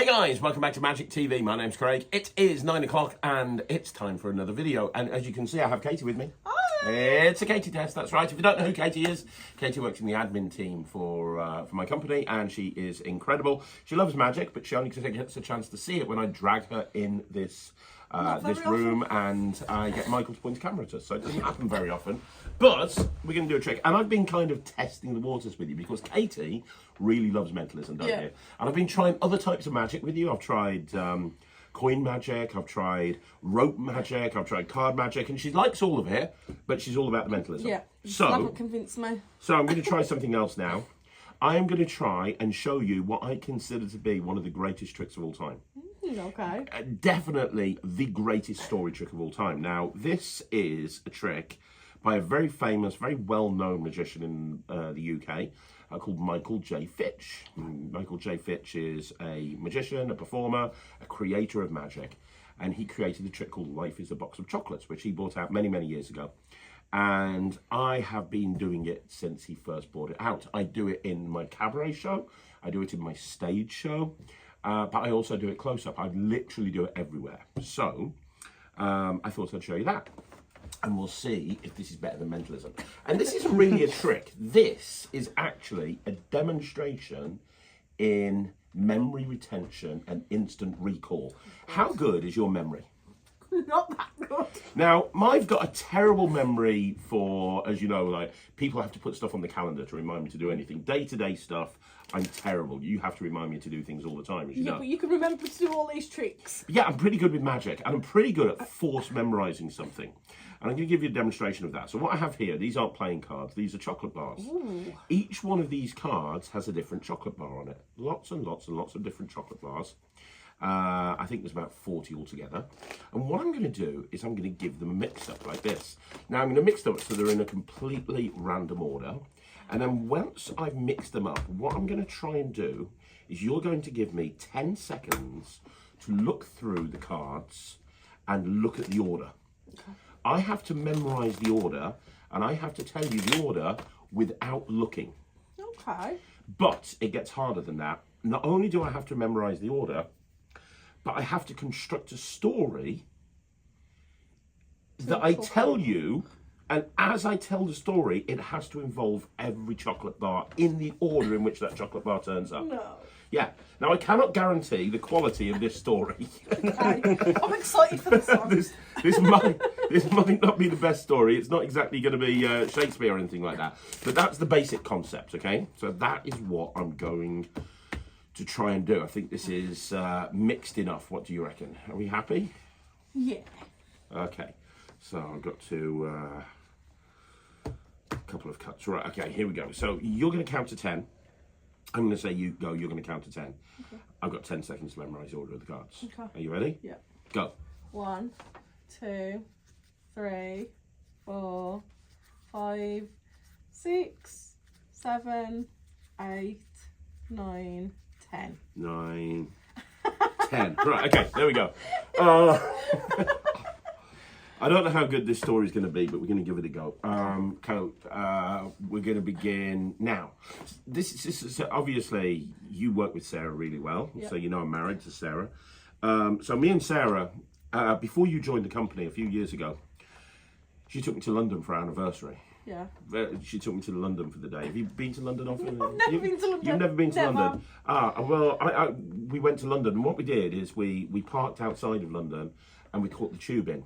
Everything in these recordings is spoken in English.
guys, welcome back to Magic TV. My name's Craig. It is 9 o'clock and it's time for another video. And as you can see, I have Katie with me. Hi. It's a Katie test, that's right. If you don't know who Katie is, Katie works in the admin team for my company and she is incredible. She loves magic, but she only gets a chance to see it when I drag her in this room and I get Michael to point the camera at us. So it doesn't happen very often. But we're going to do a trick. And I've been kind of testing the waters with you because Katie really loves mentalism, don't you? And I've been trying other types of magic with you. I've tried coin magic, I've tried rope magic, I've tried card magic, and she likes all of it, but she's all about the mentalism. Yeah, so haven't convinced me. So I'm going to try something else now. I am going to try and show you what I consider to be one of the greatest tricks of all time. Okay. Definitely the greatest story trick of all time. Now, this is a trick by a very famous, very well-known magician in the UK called Michael J. Fitch. Michael J. Fitch is a magician, a performer, a creator of magic, and he created a trick called Life is a Box of Chocolates, which he brought out many, many years ago. And I have been doing it since he first brought it out. I do it in my cabaret show, I do it in my stage show, but I also do it close-up. I literally do it everywhere. So I thought I'd show you that. And we'll see if this is better than mentalism. And this isn't really a trick. This is actually a demonstration in memory retention and instant recall. How good is your memory? Not that good. Now, I've got a terrible memory for, as you know, like people have to put stuff on the calendar to remind me to do anything. Day-to-day stuff, I'm terrible. You have to remind me to do things all the time, as you know. But you can remember to do all these tricks. Yeah, I'm pretty good with magic, and I'm pretty good at force memorizing something. And I'm going to give you a demonstration of that. So what I have here, these aren't playing cards, these are chocolate bars. Ooh. Each one of these cards has a different chocolate bar on it. Lots and lots and lots of different chocolate bars. I think there's about 40 altogether. And what I'm going to do is I'm going to give them a mix-up like this. Now I'm going to mix them up so they're in a completely random order. And then once I've mixed them up, what I'm going to try and do is you're going to give me 10 seconds to look through the cards and look at the order. Okay. I have to memorize the order and I have to tell you the order without looking. Okay. But it gets harder than that. Not only do I have to memorize the order, but I have to construct a story that I tell you, and as I tell the story, it has to involve every chocolate bar in the order in which that chocolate bar turns up. No. Yeah. Now, I cannot guarantee the quality of this story. Okay. I'm excited for this one. this might not be the best story. It's not exactly going to be Shakespeare or anything like that. But that's the basic concept, okay? So that is what I'm going to try and do. I think this is mixed enough. What do you reckon? Are we happy? Yeah. Okay. So I've got to a couple of cuts. Right. Okay. Here we go. So you're going to count to 10. I'm going to say you go. You're going to count to 10. Okay. I've got 10 seconds to memorise the order of the cards. Okay. Are you ready? Yeah. Go. 1, 2, 3, 4, 5, 6, 7, 8, 9, 10. 9, 10. Right, okay, there we go. I don't know how good this story is going to be, but we're going to give it a go. We're going to begin now. This is obviously, you work with Sarah really well, so you know I'm married to Sarah. So me and Sarah, before you joined the company a few years ago, she took me to London for our anniversary. Yeah. She took me to London for the day. Have you been to London often? I've never been to London. You've never been to London? Well, we went to London, and what we did is we parked outside of London, and we caught the tube in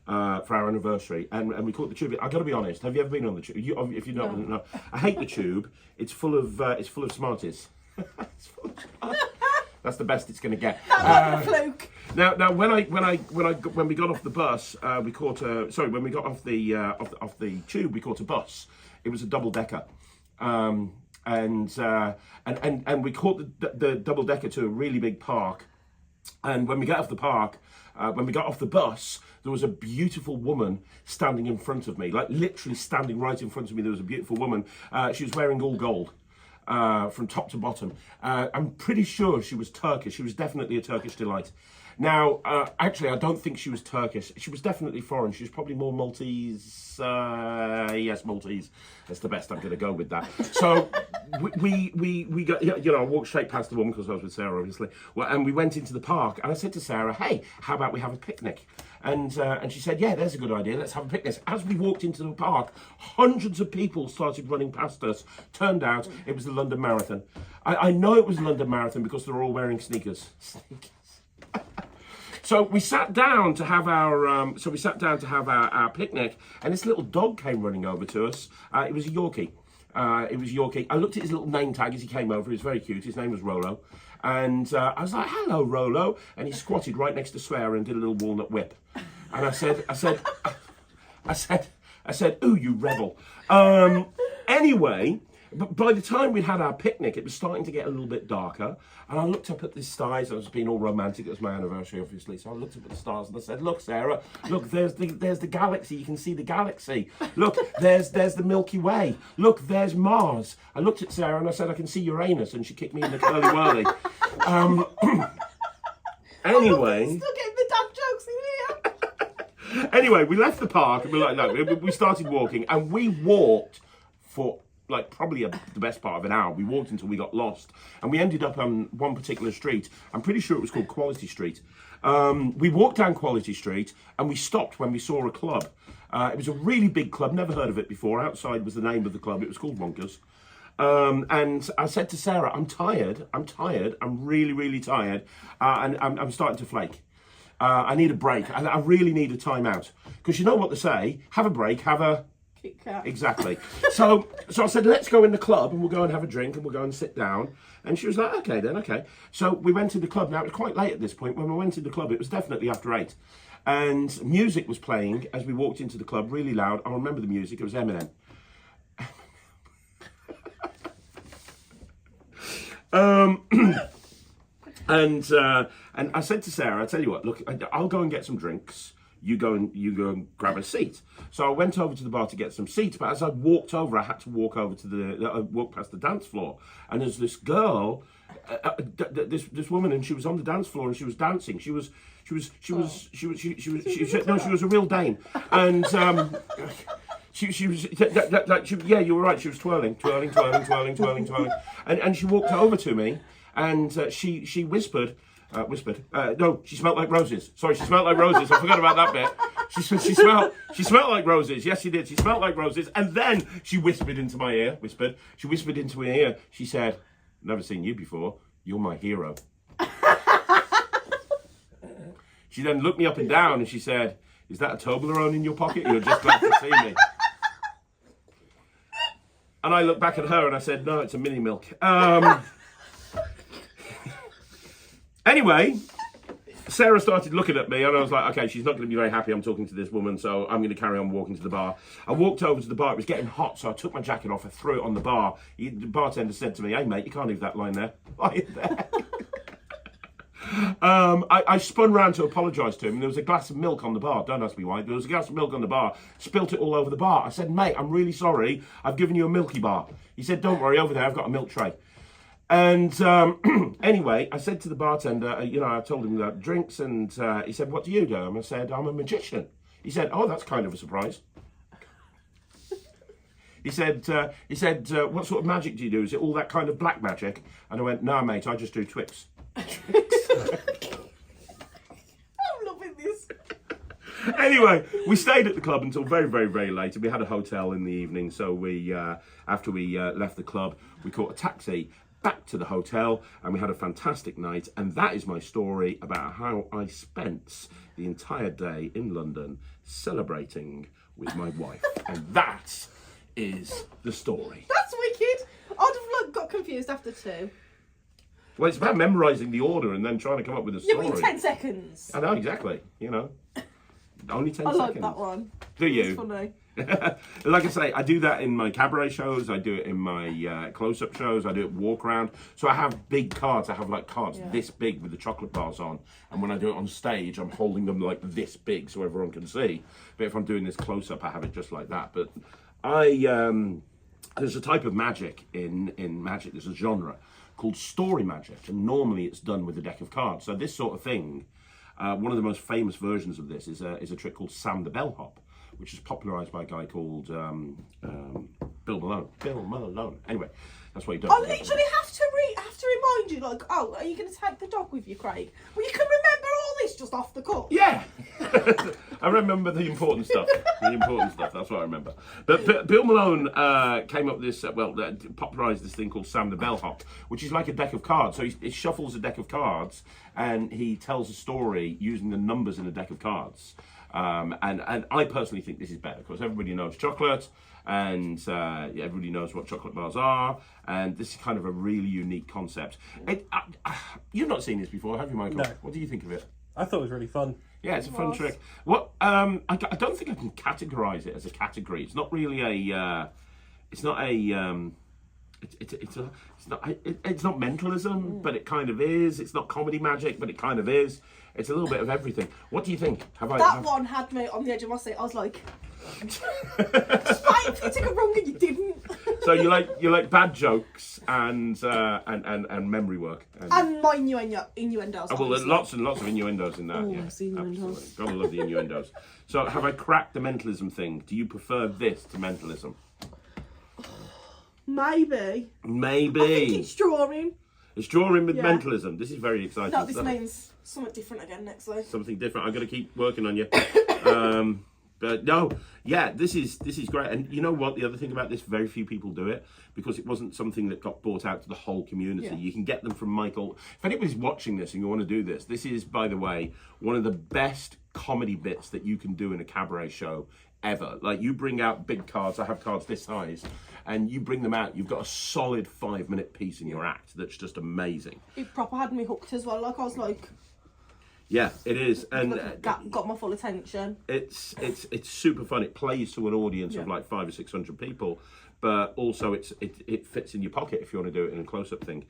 for our anniversary, and we caught the tube in. I've got to be honest. Have you ever been on the tube? If you don't know, I hate the tube. It's full of smarties. It's full of smarties. That's the best it's going to get. That was a fluke. Now, when we got off the bus, when we got off the tube, we caught a bus. It was a double decker, and we caught the double decker to a really big park. And when we got off the park, when we got off the bus, there was a beautiful woman standing in front of me, like literally standing right in front of me. There was a beautiful woman. She was wearing all gold. From top to bottom. I'm pretty sure she was Turkish. She was definitely a Turkish delight. Now, actually, I don't think she was Turkish. She was definitely foreign. She was probably more Maltese. Yes, Maltese. That's the best. I'm going to go with that. So we got, you know, I walked straight past the woman because I was with Sarah, obviously. Well, and we went into the park, and I said to Sarah, "Hey, how about we have a picnic?" And she said, "Yeah, there's a good idea. Let's have a picnic." As we walked into the park, hundreds of people started running past us. Turned out it was the London Marathon. I know it was the London Marathon because they were all wearing sneakers. So we sat down to have our picnic, and this little dog came running over to us. It was a Yorkie. I looked at his little name tag as he came over. He was very cute. His name was Rolo. And I was like, "Hello, Rolo." And he squatted right next to Sarah and did a little walnut whip. And I said, "Ooh, you rebel." Anyway, but by the time we'd had our picnic, it was starting to get a little bit darker. And I looked up at the stars. I was being all romantic. It was my anniversary, obviously. So I looked up at the stars and I said, "Look, Sarah, look, there's the galaxy. You can see the galaxy. Look, there's the Milky Way. Look, there's Mars." I looked at Sarah and I said, "I can see Uranus." And she kicked me in the curly whirly. Anyway. Still getting the dad jokes in here. Anyway, we left the park and we started walking, and we walked for like probably the best part of an hour. We walked until we got lost, and we ended up on one particular street. I'm pretty sure it was called Quality Street. We walked down Quality Street, and we stopped when we saw a club. It was a really big club, never heard of it before. Outside was the name of the club. It was called Wonkers. And I said to Sarah, I'm tired, I'm really, really tired, and I'm starting to flake. I need a break. I really need a time out. Because you know what they say, have a break, have a... Kit Kat. Exactly. So I said, "Let's go in the club and we'll go and have a drink and we'll go and sit down." And she was like, "Okay then, okay." So we went to the club. Now it was quite late at this point. When we went to the club, it was definitely after 8. And music was playing as we walked into the club, really loud. I remember the music, it was Eminem. And I said to Sarah, "I tell you what, look, I'll go and get some drinks. You go and grab a seat." So I went over to the bar to get some seats, but as I walked over, I had to walk over to walk past the dance floor, and there's this girl, this woman, and she was on the dance floor and she was dancing. She was a real Dane, and she was yeah, you were right. She was twirling, and she walked over to me, and she whispered. No, she smelled like roses. Sorry, she smelled like roses. I forgot about that bit. She smelled like roses. Yes, she did. She smelled like roses. And then she whispered into my ear. She whispered into my ear. She said, "Never seen you before. You're my hero." She then looked me up and down and she said, "Is that a Toblerone in your pocket? You're just glad to see me." And I looked back at her and I said, "No, it's a mini milk." Anyway, Sarah started looking at me and I was like, okay, she's not going to be very happy I'm talking to this woman, so I'm going to carry on walking to the bar. I walked over to the bar. It was getting hot, so I took my jacket off. I threw it on the bar. The bartender said to me, "Hey, mate, you can't leave that line there." I spun round to apologise to him, and there was a glass of milk on the bar. Don't ask me why. There was a glass of milk on the bar. Spilt it all over the bar. I said, "Mate, I'm really sorry. I've given you a milky bar." He said, "Don't worry, over there, I've got a milk tray." And anyway, I said to the bartender, I told him about drinks, and he said, "What do you do?" And I said, "I'm a magician." He said, "Oh, that's kind of a surprise." He said, "What sort of magic do you do? Is it all that kind of black magic?" And I went, "No, mate, I just do tricks." I'm loving this. Anyway, we stayed at the club until very, very, very late, and we had a hotel in the evening. So we, after we left the club, we caught a taxi back to the hotel, and we had a fantastic night. And that is my story about how I spent the entire day in London celebrating with my wife. And that is the story. That's wicked. I'd have got confused after 2. Well, it's about memorising the order and then trying to come up with a story. Yeah, but in 10 seconds. I know, exactly. Only 10 I seconds. like that one. Do you? It's funny. Like I say, I do that in my cabaret shows, I do it in my close-up shows, I do it walk around. So I have big cards, I have like cards this big with the chocolate bars on, and when I do it on stage, I'm holding them like this big so everyone can see. But if I'm doing this close-up, I have it just like that. But there's a type of magic in magic, there's a genre called story magic, and normally it's done with a deck of cards. So this sort of thing, one of the most famous versions of this is a trick called Sam the Bellhop, which is popularised by a guy called Bill Malone. Bill Malone. Anyway, that's what he does. I literally have to remind you, like, oh, are you going to take the dog with you, Craig? Well, you can remember all this just off the cuff. Yeah, I remember the important stuff. That's what I remember. But Bill Malone came up with this, popularised this thing called Sam the Bellhop, which is like a deck of cards. So he shuffles a deck of cards and he tells a story using the numbers in a deck of cards. And I personally think this is better because everybody knows chocolate. And everybody knows what chocolate bars are, and this is kind of a really unique concept. You've not seen this before, have you, Michael? No. What do you think of it? I thought it was really fun. Yeah, it's a fun trick. What? I don't think I can categorise it as a category. It's not really a. It's not a. It's not mentalism, but it kind of is. It's not comedy magic, but it kind of is. It's a little bit of everything. What do you think? One had me on the edge of my seat. I was like, just waiting for you to go wrong and you didn't. So you like bad jokes and memory work And my innuendos. Oh, well, there's lots and lots of innuendos in that. Oh, Yeah, I see innuendos. absolutely. Gotta love the innuendos. So have I cracked the mentalism thing? Do you prefer this to mentalism? Maybe. Maybe. I think it's drawing. It's drawing with Yeah. mentalism. This is very exciting. No, this stuff. means something different again next week. Something different. I'm going to keep working on you. But no, yeah, this is great. And you know what? The other thing about this, very few people do it because it wasn't something that got brought out to the whole community. Yeah. You can get them from Michael. If anybody's watching this and you want to do this, this is, by the way, one of the best comedy bits that you can do in a cabaret show ever. Like, you bring out big cards. I have cards this size. And you bring them out, you've got a solid 5-minute piece in your act that's just amazing. It proper had me hooked as well. Like, I was like, Yeah, it is, and got my full attention. it's super fun. It plays to an audience of like 500 or 600 people, but also it fits in your pocket if you want to do it in a close-up thing.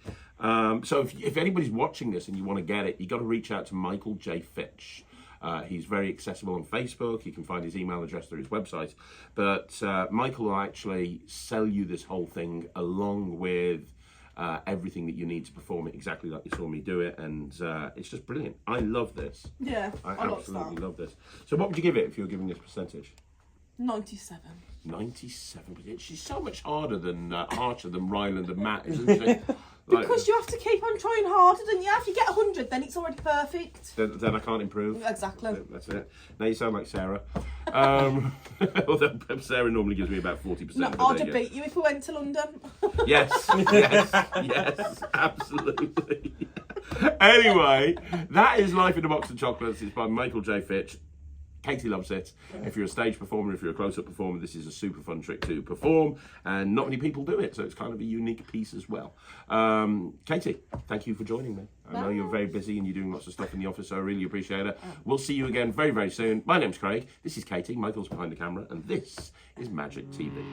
So if anybody's watching this and you want to get it, you got to reach out to Michael J. Fitch. He's very accessible on Facebook. You can find his email address through his website. But Michael will actually sell you this whole thing along with everything that you need to perform it exactly like you saw me do it. And it's just brilliant. I love this. Yeah, I love absolutely that. love this. So what would you give it if you were giving this percentage? 97. 97%. She's so much harder than harsher than Ryland and Matt, isn't she? Like, Because you have to keep on trying harder, don't you? If you get 100, then it's already perfect. then I can't improve. Exactly. That's it. Now you sound like Sarah. Although Sarah normally gives me about 40%. No, but I'd there have you go. beat you if we went to London. Yes, absolutely. Anyway, that is Life in a Box of Chocolates. It's by Michael J. Fitch. Katie loves it. If you're a stage performer, if you're a close-up performer, this is a super fun trick to perform, and not many people do it, so it's kind of a unique piece as well. Katie, thank you for joining me. I know you're very busy and you're doing lots of stuff in the office, so I really appreciate it. We'll see you again very, very soon. My name's Craig. This is Katie. Michael's behind the camera, and this is Magic TV.